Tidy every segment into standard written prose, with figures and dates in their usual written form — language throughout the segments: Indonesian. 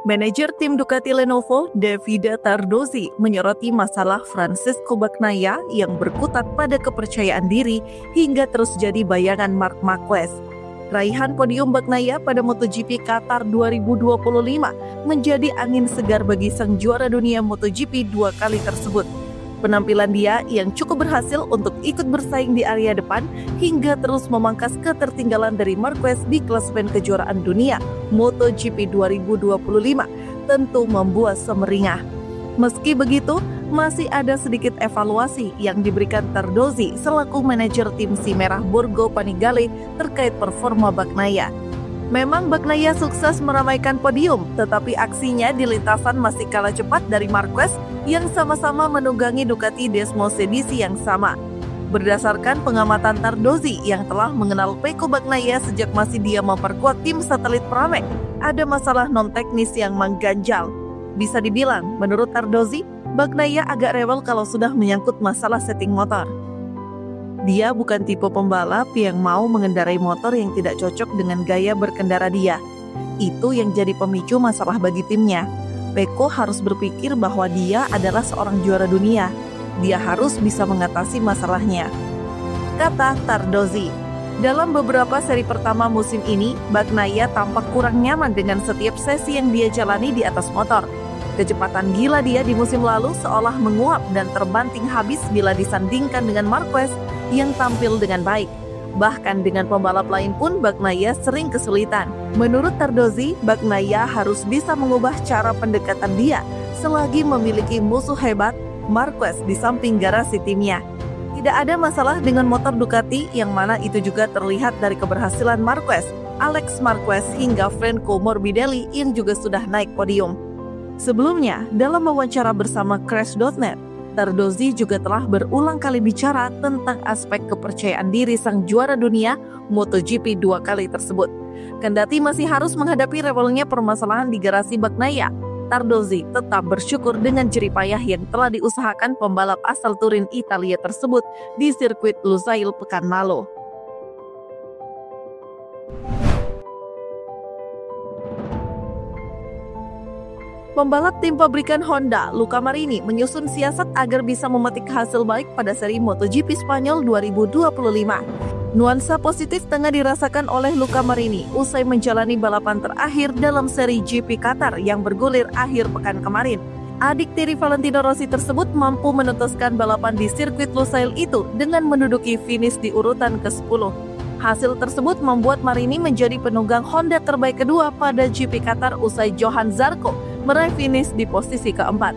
Manajer tim Ducati Lenovo, Davide Tardozzi, menyoroti masalah Francesco Bagnaia yang berkutat pada kepercayaan diri hingga terus jadi bayangan Marc Marquez. Raihan podium Bagnaia pada MotoGP Qatar 2025 menjadi angin segar bagi sang juara dunia MotoGP 2 kali tersebut. Penampilan dia yang cukup berhasil untuk ikut bersaing di area depan hingga terus memangkas ketertinggalan dari Marquez di klasemen kejuaraan dunia MotoGP 2025 tentu membuat semeringah. Meski begitu, masih ada sedikit evaluasi yang diberikan Tardozzi selaku manajer tim si merah Borgo Panigale terkait performa Bagnaia. Memang Bagnaia sukses meramaikan podium, tetapi aksinya di lintasan masih kalah cepat dari Marquez yang sama-sama menunggangi Ducati Desmosedici yang sama. Berdasarkan pengamatan Tardozzi yang telah mengenal Pecco Bagnaia sejak masih dia memperkuat tim satelit Pramac, ada masalah non-teknis yang mengganjal. Bisa dibilang, menurut Tardozzi, Bagnaia agak rewel kalau sudah menyangkut masalah setting motor. Dia bukan tipe pembalap yang mau mengendarai motor yang tidak cocok dengan gaya berkendara dia. Itu yang jadi pemicu masalah bagi timnya. Pecco harus berpikir bahwa dia adalah seorang juara dunia. Dia harus bisa mengatasi masalahnya, kata Tardozzi. Dalam beberapa seri pertama musim ini, Bagnaia tampak kurang nyaman dengan setiap sesi yang dia jalani di atas motor. Kecepatan gila dia di musim lalu seolah menguap dan terbanting habis bila disandingkan dengan Marquez yang tampil dengan baik. Bahkan dengan pembalap lain pun Bagnaia sering kesulitan. Menurut Tardozzi, Bagnaia harus bisa mengubah cara pendekatan dia selagi memiliki musuh hebat, Marquez, di samping garasi timnya. Tidak ada masalah dengan motor Ducati yang mana itu juga terlihat dari keberhasilan Marquez, Alex Marquez hingga Franco Morbidelli yang juga sudah naik podium. Sebelumnya, dalam wawancara bersama Crash.net, Tardozzi juga telah berulang kali bicara tentang aspek kepercayaan diri sang juara dunia MotoGP 2 kali tersebut. Kendati masih harus menghadapi rewelnya permasalahan di garasi Bagnaia, Tardozzi tetap bersyukur dengan jeripayah yang telah diusahakan pembalap asal Turin Italia tersebut di sirkuit Lusail pekan lalu. Pembalap tim pabrikan Honda, Luca Marini, menyusun siasat agar bisa memetik hasil baik pada seri MotoGP Spanyol 2025. Nuansa positif tengah dirasakan oleh Luca Marini usai menjalani balapan terakhir dalam seri GP Qatar yang bergulir akhir pekan kemarin. Adik tiri Valentino Rossi tersebut mampu menutuskan balapan di sirkuit Lusail itu dengan menduduki finish di urutan ke-10. Hasil tersebut membuat Marini menjadi penunggang Honda terbaik kedua pada GP Qatar usai Johan Zarco meraih finish di posisi keempat.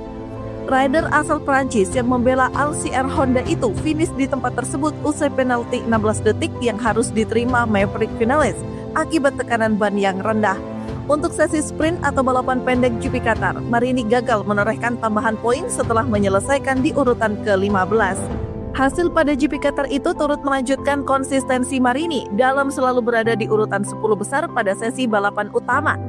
Rider asal Prancis yang membela LCR Honda itu finish di tempat tersebut usai penalti 16 detik yang harus diterima Maverick Vinales akibat tekanan ban yang rendah. Untuk sesi sprint atau balapan pendek GP Qatar, Marini gagal menorehkan tambahan poin setelah menyelesaikan di urutan ke-15. Hasil pada GP Qatar itu turut melanjutkan konsistensi Marini dalam selalu berada di urutan 10 besar pada sesi balapan utama.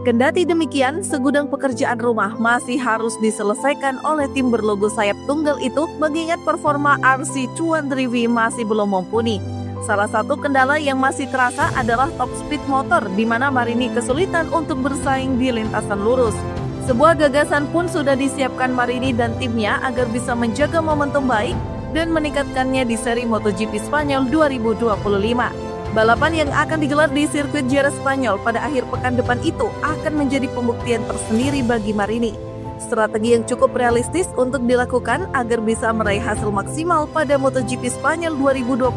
Kendati demikian, segudang pekerjaan rumah masih harus diselesaikan oleh tim berlogo sayap tunggal itu mengingat performa RC213V masih belum mumpuni. Salah satu kendala yang masih terasa adalah top speed motor di mana Marini kesulitan untuk bersaing di lintasan lurus. Sebuah gagasan pun sudah disiapkan Marini dan timnya agar bisa menjaga momentum baik dan meningkatkannya di seri MotoGP Spanyol 2025. Balapan yang akan digelar di sirkuit Jerez Spanyol pada akhir pekan depan itu akan menjadi pembuktian tersendiri bagi Marini. Strategi yang cukup realistis untuk dilakukan agar bisa meraih hasil maksimal pada MotoGP Spanyol 2025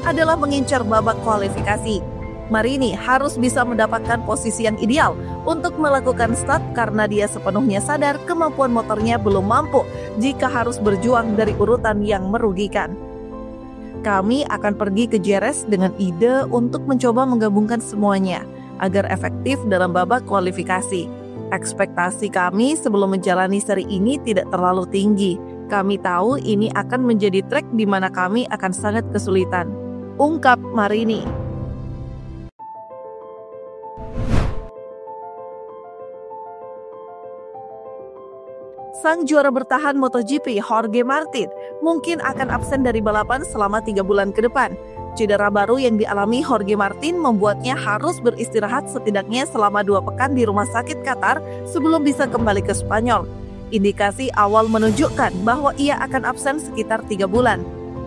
adalah mengincar babak kualifikasi. Marini harus bisa mendapatkan posisi yang ideal untuk melakukan start karena dia sepenuhnya sadar kemampuan motornya belum mampu jika harus berjuang dari urutan yang merugikan. Kami akan pergi ke Jerez dengan ide untuk mencoba menggabungkan semuanya agar efektif dalam babak kualifikasi. Ekspektasi kami sebelum menjalani seri ini tidak terlalu tinggi. Kami tahu ini akan menjadi trek di mana kami akan sangat kesulitan, ungkap Marini. Sang juara bertahan MotoGP Jorge Martin mungkin akan absen dari balapan selama 3 bulan ke depan. Cedera baru yang dialami Jorge Martin membuatnya harus beristirahat setidaknya selama 2 pekan di rumah sakit Qatar sebelum bisa kembali ke Spanyol. Indikasi awal menunjukkan bahwa ia akan absen sekitar 3 bulan.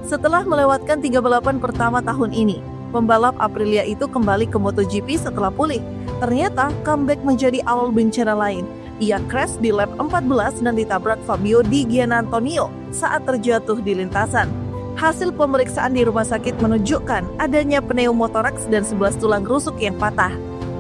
Setelah melewatkan 3 balapan pertama tahun ini, pembalap Aprilia itu kembali ke MotoGP setelah pulih. Ternyata comeback menjadi awal bencana lain. Ia crash di lap 14 dan ditabrak Fabio Di Giannantonio saat terjatuh di lintasan. Hasil pemeriksaan di rumah sakit menunjukkan adanya pneumotoraks dan 11 tulang rusuk yang patah.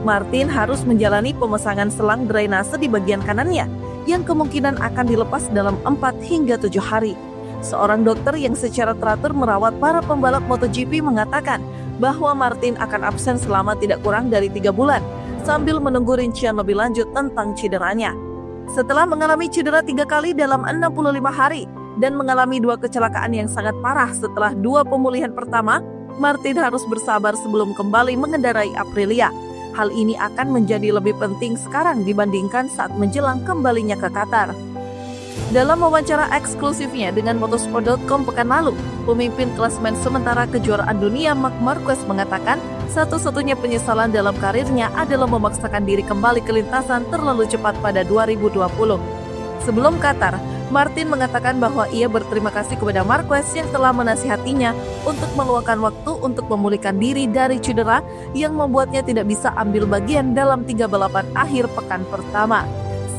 Martin harus menjalani pemasangan selang drainase di bagian kanannya, yang kemungkinan akan dilepas dalam 4 hingga 7 hari. Seorang dokter yang secara teratur merawat para pembalap MotoGP mengatakan bahwa Martin akan absen selama tidak kurang dari 3 bulan, sambil menunggu rincian lebih lanjut tentang cederanya. Setelah mengalami cedera 3 kali dalam 65 hari, dan mengalami 2 kecelakaan yang sangat parah setelah 2 pemulihan pertama, Martin harus bersabar sebelum kembali mengendarai Aprilia. Hal ini akan menjadi lebih penting sekarang dibandingkan saat menjelang kembalinya ke Qatar. Dalam wawancara eksklusifnya dengan motorsport.com pekan lalu, pemimpin klasemen sementara kejuaraan dunia Marc Marquez mengatakan satu-satunya penyesalan dalam karirnya adalah memaksakan diri kembali ke lintasan terlalu cepat pada 2020. Sebelum Qatar, Martin mengatakan bahwa ia berterima kasih kepada Marquez yang telah menasihatinya untuk meluangkan waktu untuk memulihkan diri dari cedera yang membuatnya tidak bisa ambil bagian dalam 3 balapan akhir pekan pertama.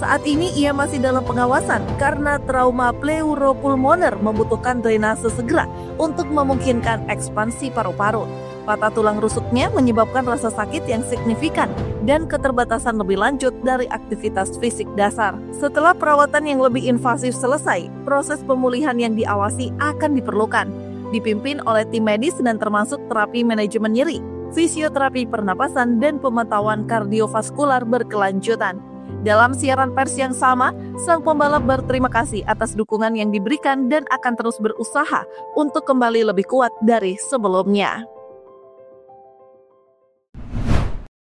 Saat ini ia masih dalam pengawasan karena trauma pleuropulmoner membutuhkan drainase segera untuk memungkinkan ekspansi paru-paru. Patah tulang rusuknya menyebabkan rasa sakit yang signifikan dan keterbatasan lebih lanjut dari aktivitas fisik dasar. Setelah perawatan yang lebih invasif selesai, proses pemulihan yang diawasi akan diperlukan, dipimpin oleh tim medis dan termasuk terapi manajemen nyeri, fisioterapi pernapasan, dan pemantauan kardiovaskular berkelanjutan. Dalam siaran pers yang sama, sang pembalap berterima kasih atas dukungan yang diberikan dan akan terus berusaha untuk kembali lebih kuat dari sebelumnya.